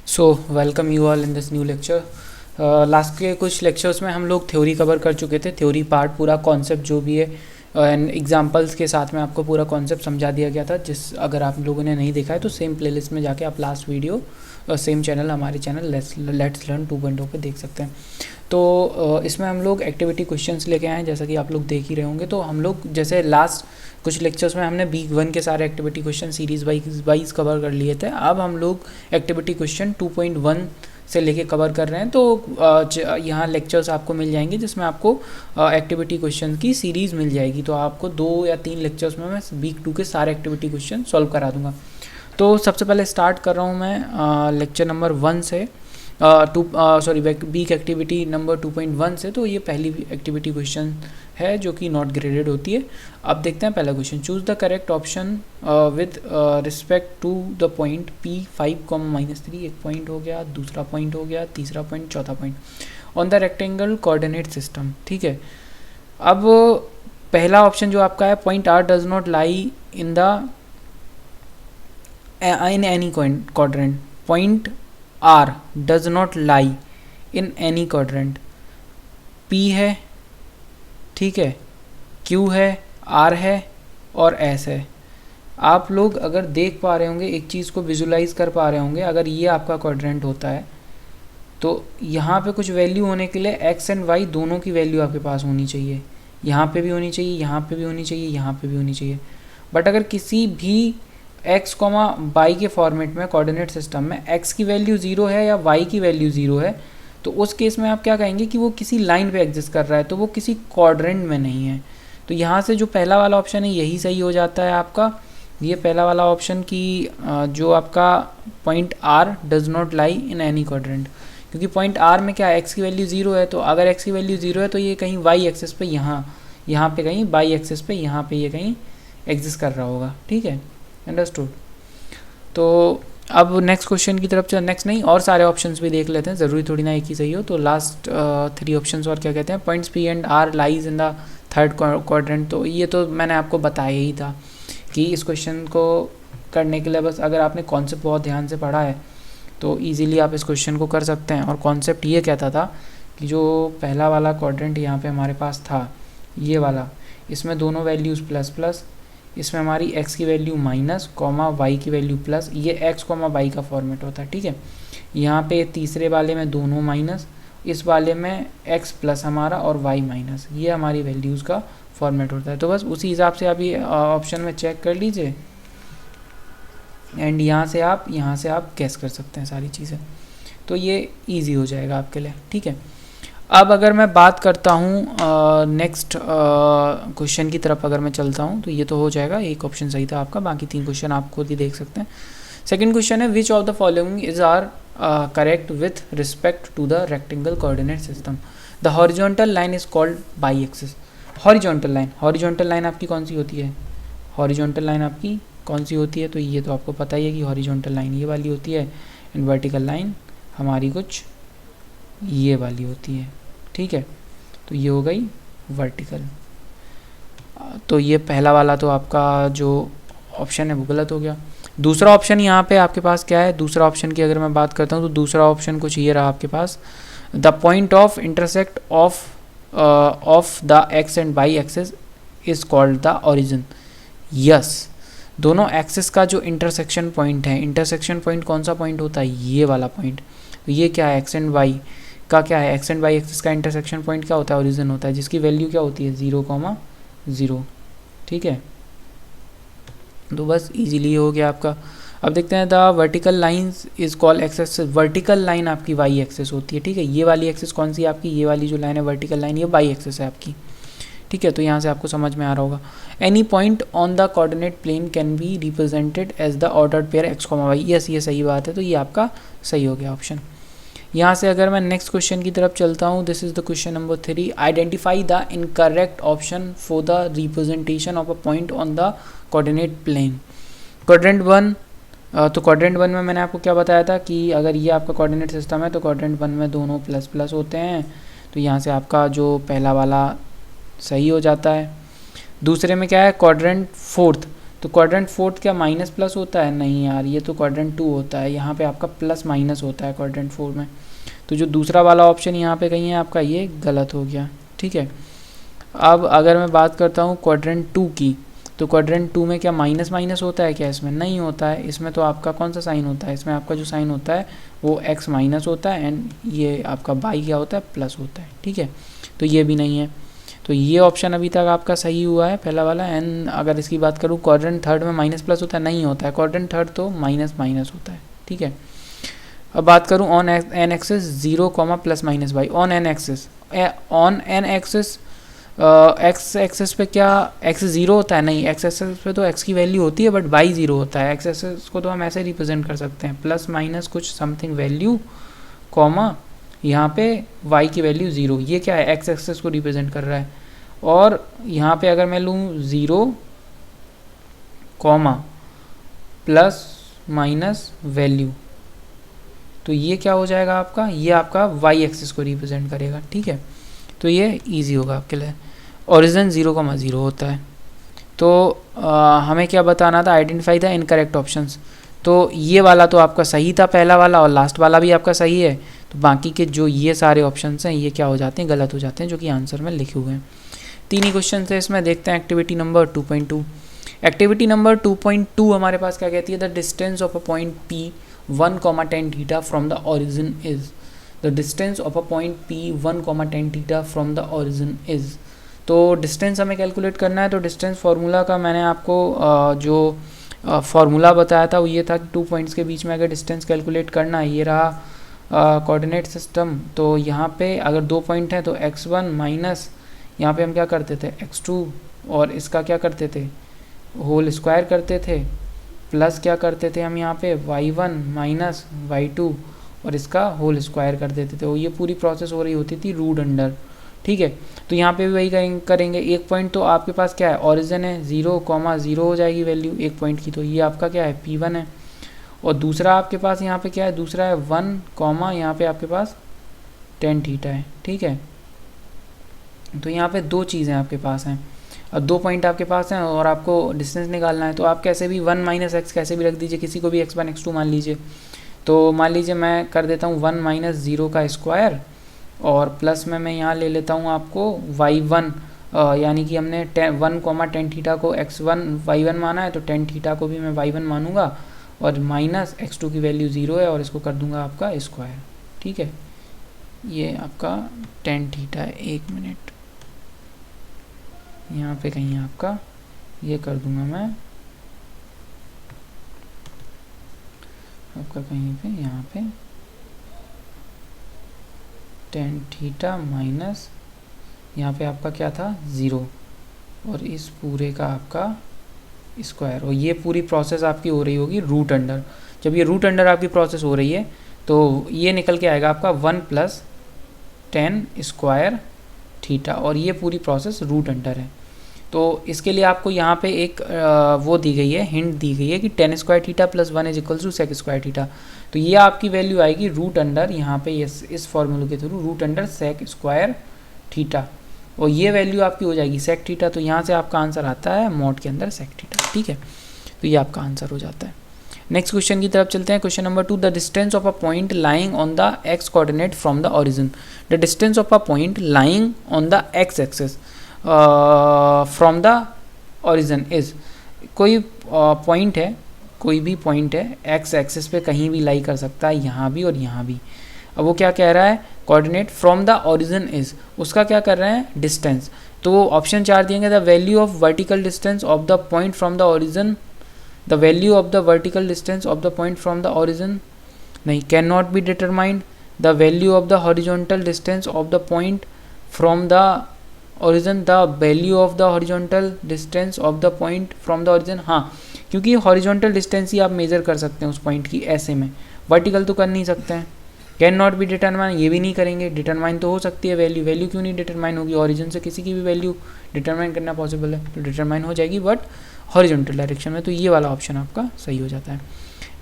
So welcome you all in this new lecture. Last के कुछ lectures में हम लोग थ्योरी कवर कर चुके थे। थ्योरी पार्ट पूरा कॉन्सेप्ट जो भी है एंड एग्जांपल्स के साथ में आपको पूरा कॉन्सेप्ट समझा दिया गया था। जिस अगर आप लोगों ने नहीं देखा है तो सेम प्लेलिस्ट में जाके आप लास्ट वीडियो सेम चैनल हमारे चैनल लेट्स लर्न 2.0 पे देख सकते हैं। तो इसमें हम लोग एक्टिविटी क्वेश्चंस लेके आए हैं, जैसा कि आप लोग देख ही रहे होंगे। तो हम लोग जैसे लास्ट कुछ लेक्चर्स में हमने वीक 1 के सारे activity question series wise cover कर लिए थे। अब हम लोग एक्टिविटी क्वेश्चन 2.1 से लेके कवर कर रहे हैं। तो यहाँ लेक्चर्स आपको मिल जाएंगे जिसमें आपको एक्टिविटी क्वेश्चन की सीरीज़ मिल जाएगी। तो आपको 2 या 3 लेक्चर्स में मैं वीक 2 के सारे एक्टिविटी क्वेश्चन सॉल्व करा दूंगा। तो सबसे पहले स्टार्ट कर रहा हूँ मैं लेक्चर नंबर 1 से वीक एक्टिविटी नंबर 2.1 से। तो ये पहली एक्टिविटी क्वेश्चन है जो कि नॉट ग्रेडेड होती है। अब देखते हैं पहला question. Choose the correct option with respect to the point P5, -3। एक पॉइंट हो गया, दूसरा पॉइंट हो गया, तीसरा पॉइंट, चौथा point on the rectangle coordinate system. ठीक है, अब पहला ऑप्शन जो आपका है, point R does not lie in any quadrant। Point R does not lie in any quadrant। P है, ठीक है, Q है, R है और S है। आप लोग अगर देख पा रहे होंगे, एक चीज़ को विजुलाइज कर पा रहे होंगे, अगर ये आपका क्वाड्रेंट होता है तो यहाँ पे कुछ वैल्यू होने के लिए x एंड y दोनों की वैल्यू आपके पास होनी चाहिए। यहाँ पे भी होनी चाहिए, यहाँ पे भी होनी चाहिए, यहाँ पे भी होनी चाहिए। बट अगर किसी भी x, y के फॉर्मेट में कोऑर्डिनेट सिस्टम में x की वैल्यू 0 है या y की वैल्यू 0 है, तो उस केस में आप क्या कहेंगे कि वो किसी लाइन पे एग्जिस्ट कर रहा है, तो वो किसी क्वाड्रेंट में नहीं है। तो यहाँ से जो पहला वाला ऑप्शन है यही सही हो जाता है आपका। ये पहला वाला ऑप्शन की जो आपका point R does not lie in any quadrant, क्योंकि पॉइंट R में क्या है, x की वैल्यू 0 है। तो अगर x की वैल्यू 0 है तो ये कहीं y एक्सिस पे यहाँ पे कहीं y एक्सिस पे यहाँ पे ये कहीं एग्जिस्ट कर रहा होगा। ठीक है, अंडरस्टूड। तो अब नेक्स्ट क्वेश्चन की तरफ नेक्स्ट नहीं, और सारे ऑप्शंस भी देख लेते हैं, ज़रूरी थोड़ी ना एक ही सही हो। तो लास्ट 3 ऑप्शंस और क्या कहते हैं, points P and R lies in the third quadrant. तो ये तो मैंने आपको बताया ही था कि इस क्वेश्चन को करने के लिए बस अगर आपने कॉन्सेप्ट बहुत ध्यान से पढ़ा है तो इजीली आप इस क्वेश्चन को कर सकते हैं। और कॉन्सेप्ट ये कहता था कि जो पहला वाला क्वाड्रेंट यहाँ पे हमारे पास था, ये वाला, इसमें दोनों वैल्यूज़ प्लस प्लस, इसमें हमारी x की वैल्यू माइनस, y की वैल्यू प्लस, ये x, y का फॉर्मेट होता है। ठीक है, यहाँ पे तीसरे वाले में दोनों माइनस, इस वाले में x प्लस हमारा और y माइनस, ये हमारी वैल्यूज़ का फॉर्मेट होता है। तो बस उसी हिसाब से आप ये ऑप्शन में चेक कर लीजिए एंड यहाँ से आप गेस कर सकते हैं सारी चीज़ें। तो ये इजी हो जाएगा आपके लिए। ठीक है, अब अगर मैं बात करता हूँ नेक्स्ट क्वेश्चन की तरफ अगर मैं चलता हूँ, तो ये तो हो जाएगा, एक ऑप्शन सही था आपका, बाकी 3 क्वेश्चन आप खुद ही देख सकते हैं। सेकंड क्वेश्चन है, which of the following is are correct with respect to the rectangle coordinate system. The horizontal line is called by axis. Horizontal line आपकी कौन सी होती है, हॉरिजॉन्टल लाइन आपकी कौन सी होती है, तो ये तो आपको पता ही है कि हॉरिजॉन्टल लाइन ये वाली होती है एंड वर्टिकल लाइन हमारी कुछ ये वाली होती है। ठीक है, तो ये हो गई वर्टिकल। तो ये पहला वाला तो आपका जो ऑप्शन है वो गलत हो गया। दूसरा ऑप्शन यहाँ पे आपके पास क्या है, दूसरा ऑप्शन की अगर मैं बात करता हूँ तो दूसरा ऑप्शन कुछ ये रहा आपके पास, the point of intersect of the X and Y axis is called the origin. Yes, दोनों एक्सिस का जो इंटरसेक्शन पॉइंट है, इंटरसेक्शन पॉइंट कौन सा पॉइंट होता है, ये वाला पॉइंट। तो ये क्या है, एक्स एंड वाई का क्या है, एक्स एंड वाई एक्सिस का इंटरसेक्शन पॉइंट क्या होता है, ओरिजिन होता है, जिसकी वैल्यू क्या होती है 0,0। ठीक है, तो बस इजीली हो गया आपका। अब देखते हैं, the vertical lines is called x axis. Vertical line आपकी वाई एक्सिस होती है। ठीक है, ये वाली एक्सिस कौन सी है आपकी, ये वाली जो लाइन है वर्टिकल लाइन, ये वाई एक्सिस है आपकी। ठीक है, तो यहाँ से आपको समझ में आ रहा होगा। Any point on the coordinate plane can be represented as the ordered pair x, y. Yes, ये सही बात है, तो ये आपका सही हो गया ऑप्शन। यहाँ से अगर मैं नेक्स्ट क्वेश्चन की तरफ चलता हूँ, this is the question number 3। Identify the incorrect option for the representation of a point on the coordinate plane. Quadrant 1, तो क्वाड्रेंट 1 में मैंने आपको क्या बताया था कि अगर ये आपका कोऑर्डिनेट सिस्टम है तो क्वाड्रेंट 1 में दोनों प्लस प्लस होते हैं। तो यहाँ से आपका जो पहला वाला सही हो जाता है। दूसरे में क्या है, क्वाड्रेंट 4th, तो क्वाड्रेंट फोर्थ क्या माइनस प्लस होता है? नहीं यार, ये तो क्वाड्रेंट 2 होता है, यहाँ पे आपका प्लस माइनस होता है क्वाड्रेंट 4 में। तो जो दूसरा वाला ऑप्शन यहाँ पे कहीं है आपका, ये गलत हो गया। ठीक है, अब अगर मैं बात करता हूँ क्वाड्रेंट 2 की, तो क्वाड्रेंट 2 में क्या माइनस माइनस होता है क्या? इसमें नहीं होता है। इसमें तो आपका कौन सा साइन होता है? इसमें आपका जो साइन होता है वो x माइनस होता है, एंड ये आपका बाई क्या होता है? प्लस होता है। ठीक है, तो ये भी नहीं है। तो ये ऑप्शन अभी तक आपका सही हुआ है, पहला वाला। एंड अगर इसकी बात करूँ क्वाड्रेंट थर्ड में माइनस प्लस होता है, नहीं होता है। क्वाड्रेंट थर्ड तो माइनस माइनस होता है। ठीक है, अब बात करूँ on an axis 0 plus minus y. On an axis, on an axis x axis पे क्या एक्स 0 होता है? नहीं, एक्स एक्सेस पे तो एक्स की वैल्यू होती है, बट वाई 0 होता है। एक्स एक्सेस को तो हम ऐसे रिप्रेजेंट कर सकते हैं, प्लस माइनस कुछ समथिंग वैल्यू कॉमा यहाँ पे वाई की वैल्यू 0। ये क्या है? एक्स एक्सेस को रिप्रेजेंट कर रहा है। और यहाँ पे अगर मैं लूँ 0 कॉमा प्लस माइनस वैल्यू, तो ये क्या हो जाएगा आपका? ये आपका वाई एक्सिस को रिप्रेजेंट करेगा। ठीक है, तो ये इजी होगा आपके लिए। ओरिजिन 0,0 होता है। तो हमें क्या बताना था? Identify the incorrect options. तो ये वाला तो आपका सही था, पहला वाला, और लास्ट वाला भी आपका सही है। तो बाकी के जो ये सारे ऑप्शंस हैं, ये क्या हो जाते हैं? गलत हो जाते हैं, जो कि आंसर में लिखे हुए हैं। 3 ही क्वेश्चन है इसमें। देखते हैं एक्टिविटी नंबर 2.2। एक्टिविटी नंबर 2.2 हमारे पास क्या कहती है? The distance of a point P 1, tan theta from the origin is. The distance of a point P 1, tan theta from the origin is. तो डिस्टेंस हमें कैलकुलेट करना है। तो डिस्टेंस फार्मूला का मैंने आपको जो फार्मूला बताया था वो ये था कि 2 पॉइंट्स के बीच में अगर डिस्टेंस कैलकुलेट करना है, ये रहा कोऑर्डिनेट सिस्टम। तो यहाँ पे अगर 2 पॉइंट हैं तो x1 माइनस, यहाँ पे हम क्या करते थे? x2, और इसका क्या करते थे? होल स्क्वायर करते थे, प्लस क्या करते थे हम यहाँ पे? y1 माइनस y2, और इसका होल स्क्वायर कर देते थे। और ये पूरी प्रोसेस हो रही होती थी रूट अंडर। ठीक है, तो यहाँ पे भी वही करेंगे। एक पॉइंट तो आपके पास क्या है? ओरिजिन है, 0,0 हो जाएगी वैल्यू एक पॉइंट की, तो ये आपका क्या है? P1 है। और दूसरा आपके पास यहाँ पे क्या है? दूसरा है 1, यहाँ पे आपके पास tan थीटा है। ठीक है, तो यहाँ पे 2 चीज़ें आपके पास हैं, और 2 पॉइंट आपके पास हैं, और आपको डिस्टेंस निकालना है। तो आप कैसे भी 1 माइनस एक्स कैसे भी रख दीजिए, किसी को भी x1 x2 मान लीजिए। तो मान लीजिए मैं कर देता हूँ 1 माइनस 0 का स्क्वायर, और प्लस में मैं यहाँ ले लेता हूँ आपको y1, यानी कि हमने 1, tan थीटा को x1 y1 माना है, तो tan थीटा को भी मैं y1 मानूंगा, और माइनस x2 की वैल्यू 0 है, और इसको कर दूंगा आपका स्क्वायर। ठीक है, ये आपका tan थीटा है। 1 मिनट, यहाँ पे कहीं आपका ये कर दूंगा मैं आपका कहीं पे, यहाँ पे tan थीटा माइनस, यहाँ पे आपका क्या था? 0, और इस पूरे का आपका स्क्वायर। और ये पूरी प्रोसेस आपकी हो रही होगी रूट अंडर। जब ये रूट अंडर आपकी प्रोसेस हो रही है, तो ये निकल के आएगा आपका 1 प्लस tan स्क्वायर थीटा, और ये पूरी प्रोसेस रूट अंडर है। तो इसके लिए आपको यहाँ पे एक वो दी गई है, हिंट दी गई है कि tan square theta plus 1 is equal to sec square theta. तो ये आपकी वैल्यू आएगी रूट अंडर, यहाँ पे इस फॉर्मूले के through root under sec square theta, और ये वैल्यू आपकी हो जाएगी sec थीटा। तो यहाँ से आपका आंसर आता है मॉड के अंदर sec थीटा। ठीक है, तो ये आपका आंसर हो जाता है। नेक्स्ट क्वेश्चन की तरफ चलते हैं। Question number 2, the distance of a point lying on the x coordinate from the origin. The distance of a point lying on the x axis from the origin is. कोई point है, कोई भी point है x axis पे कहीं भी लाई कर सकता है, यहाँ भी और यहाँ भी। अब वो क्या कह रहा है? Coordinate from the origin is, उसका क्या कर रहे हैं? डिस्टेंस। तो ऑप्शन 4 दिएंगे, the value of vertical distance of the point from the origin, the value of the vertical distance of the point from the origin, नहीं, can not be determined. The value of the horizontal distance of the point from the origin, the value of the horizontal distance of the point from the origin. हाँ, क्योंकि horizontal distance ही आप major कर सकते हैं उस point की ऐसे में, वर्टिकल तो कर नहीं सकते हैं। कैन नॉट बी डिटरमाइन, ये भी नहीं करेंगे। डिटरमाइन तो हो सकती है वैल्यू, वैल्यू क्यों नहीं डिटरमाइन होगी? ओरिजिन से किसी की भी वैल्यू डिटरमाइन करना पॉसिबल है, तो डिटरमाइन हो जाएगी, बट हॉरिजॉन्टल डायरेक्शन में। तो ये वाला ऑप्शन आपका सही हो जाता है।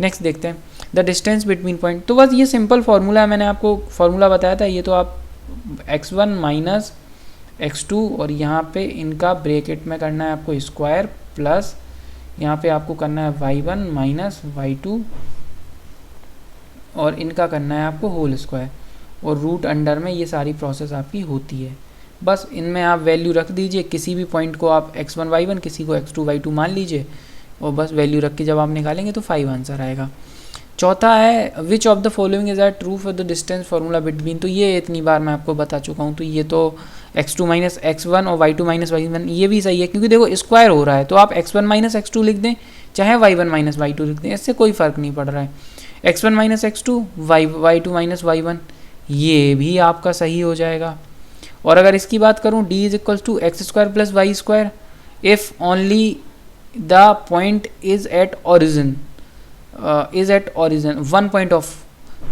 नेक्स्ट देखते हैं, द डिस्टेंस बिटवीन पॉइंट। तो बस ये सिंपल फार्मूला है, मैंने आपको फार्मूला बताया था। ये तो आप x1 माइनस x2, और यहाँ पे इनका ब्रैकेट में करना है आपको स्क्वायर, प्लस यहाँ पे आपको करना है y1 माइनस y2 और इनका करना है आपको होल स्क्वायर, और रूट अंडर में ये सारी प्रोसेस आपकी होती है। बस इनमें आप वैल्यू रख दीजिए, किसी भी पॉइंट को आप x1 y1 किसी को x2 y2 मान लीजिए, और बस वैल्यू रख के जब आप निकालेंगे तो 5 आंसर आएगा। चौथा है which of the following is are true for the distance formula between. तो ये इतनी बार मैं आपको बता चुका हूँ, तो ये तो x2 माइनस x1 और y2 माइनस y1 ये भी सही है, क्योंकि देखो स्क्वायर हो रहा है, तो आप x1 माइनस x2 लिख दें चाहे y1 माइनस y2 लिख दें, इससे कोई फ़र्क नहीं पड़ रहा है। x1 minus x2 y2 minus y1 ये भी आपका सही हो जाएगा। और अगर इसकी बात करूँ d is equals to x square plus y square if only the point is at origin one point of,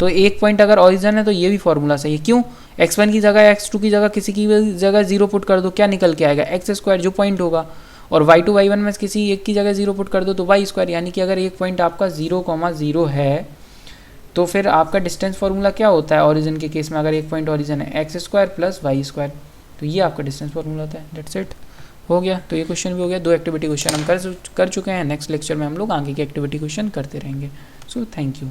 तो एक पॉइंट अगर ओरिजिन है तो ये भी फॉर्मूला सही है। क्यों? x1 की जगह x2 की जगह किसी की जगह 0 पुट कर दो, क्या निकल के आएगा एक्स स्क्वायर जो पॉइंट होगा, और y2 y1 में किसी एक की जगह 0 पुट कर दो तो वाई स्क्वायर। यानी कि अगर एक पॉइंट आपका 0,0 है तो फिर आपका डिस्टेंस फार्मूला क्या होता है ओरिजिन के केस में, अगर एक पॉइंट ओरिजिन है x square plus y square, तो ये आपका डिस्टेंस फार्मूला होता है। दैट्स इट, हो गया। तो ये क्वेश्चन भी हो गया, 2 एक्टिविटी क्वेश्चन हम कर चुके हैं। नेक्स्ट लेक्चर में हम लोग आगे की एक्टिविटी क्वेश्चन करते रहेंगे। So thank you.